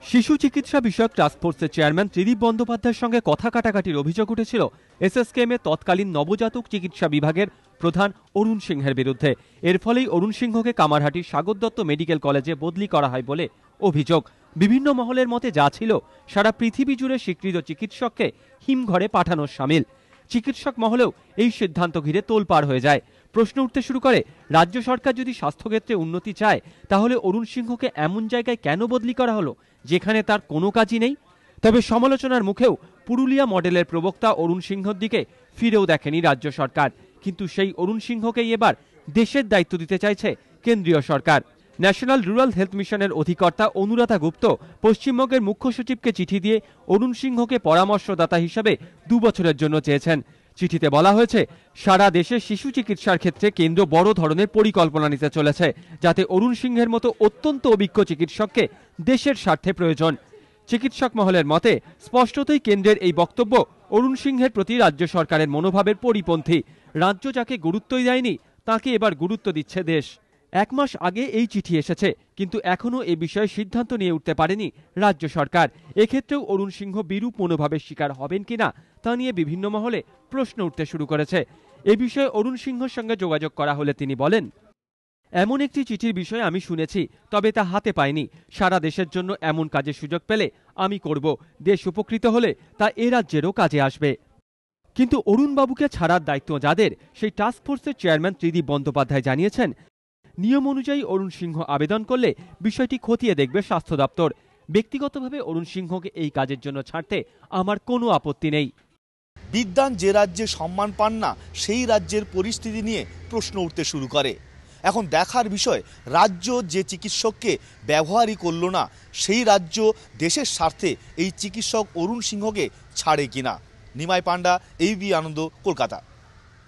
শিশু চিকিৎসা বিষয়ক টাস্কফোর্সের চেয়ারম্যান ত্রিদীপ বন্দ্যোপাধ্যায়ের সঙ্গে কথা কাটাকাটির অভিযোগ উঠেছিল এসএসকেএম এর তৎকালীন নবজাতক চিকিৎসা বিভাগের প্রধান অরুণ সিংহের বিরুদ্ধে। এর ফলেই অরুণ সিংহকে কামারহাটির স্বাগত দত্ত মেডিকেল কলেজে বদলি করা হয় বলে অভিযোগ। বিভিন্ন মহলের মতে যা ছিল সারা পৃথিবী জুড়ে স্বীকৃত চিকিৎসককে হিমঘরে পাঠানোর সামিল। চিকিৎসক মহলেও এই সিদ্ধান্ত ঘিরে তোলপাড় হয়ে যায়। প্রশ্ন উঠতে শুরু করে, রাজ্য সরকার যদি স্বাস্থ্যক্ষেত্রে উন্নতি চায় তাহলে অরুণ সিংহকে এমন জায়গায় কেন বদলি করা হলো যেখানে তার কোনো কাজই নেই? তবে সমালোচনার মুখেও পুরুলিয়া মডেলের প্রবক্তা অরুণ সিংহর দিকে ফিরেও দেখেনি রাজ্য সরকার। কিন্তু সেই অরুণ সিংহকেই এবার দেশের দায়িত্ব দিতে চাইছে কেন্দ্রীয় সরকার। ন্যাশনাল রুরাল হেলথ মিশনের অধিকর্তা অনুরাধা গুপ্ত পশ্চিমবঙ্গের মুখ্য সচিবকে চিঠি দিয়ে অরুণ সিংহকে পরামর্শদাতা হিসেবে 2 বছরের জন্য চেয়েছেন। চিঠিতে বলা হয়েছে, সারা দেশে শিশু চিকিৎসার ক্ষেত্রে কেন্দ্র বড় ধরনের পরিকল্পনা নিতে চলেছে, যাতে অরুণ সিংহের মতো অত্যন্ত অভিজ্ঞ চিকিৎসককে দেশের স্বার্থে প্রয়োজন। চিকিৎসক মহলের মতে স্পষ্টতই কেন্দ্রের এই বক্তব্য অরুণ সিংহের প্রতি রাজ্য সরকারের মনোভাবের পরিপন্থী। রাজ্য যাকে গুরুত্বই দেয়নি তাকে এবার গুরুত্ব দিচ্ছে দেশ। 1 মাস আগে এই চিঠি এসেছে, কিন্তু এখনও এ বিষয়ে সিদ্ধান্ত নিয়ে উঠতে পারেনি রাজ্য সরকার। এক্ষেত্রেও অরুণ সিংহ বিরূপ মনোভাবের শিকার হবেন কিনা তা নিয়ে বিভিন্ন মহলে প্রশ্ন উঠতে শুরু করেছে। এ বিষয়ে অরুণ সিংহের সঙ্গে যোগাযোগ করা হলে তিনি বলেন, এমন একটি চিঠির বিষয়ে আমি শুনেছি, তবে তা হাতে পাইনি। সারা দেশের জন্য এমন কাজের সুযোগ পেলে আমি করব। দেশ উপকৃত হলে তা এ রাজ্যেরও কাজে আসবে। কিন্তু অরুণবাবুকে ছাড়ার দায়িত্ব যাদের, সেই টাস্কফোর্সের চেয়ারম্যান ত্রিদীপ বন্দ্যোপাধ্যায় জানিয়েছেন, নিয়ম অনুযায়ী অরুণ সিংহ আবেদন করলে বিষয়টি খতিয়ে দেখবে স্বাস্থ্য দপ্তর। ব্যক্তিগতভাবে অরুণ সিংহকে এই কাজের জন্য ছাড়তে আমার কোনো আপত্তি নেই। বিদ্বান যে রাজ্যে সম্মান পান না সেই রাজ্যের পরিস্থিতি নিয়ে প্রশ্ন উঠতে শুরু করে। এখন দেখার বিষয়, রাজ্য যে চিকিৎসককে ব্যবহারই করল না সেই রাজ্য দেশের স্বার্থে এই চিকিৎসক অরুণ সিংহকে ছাড়ে কিনা। নিমাই পান্ডা, ABP আনন্দ, কলকাতা।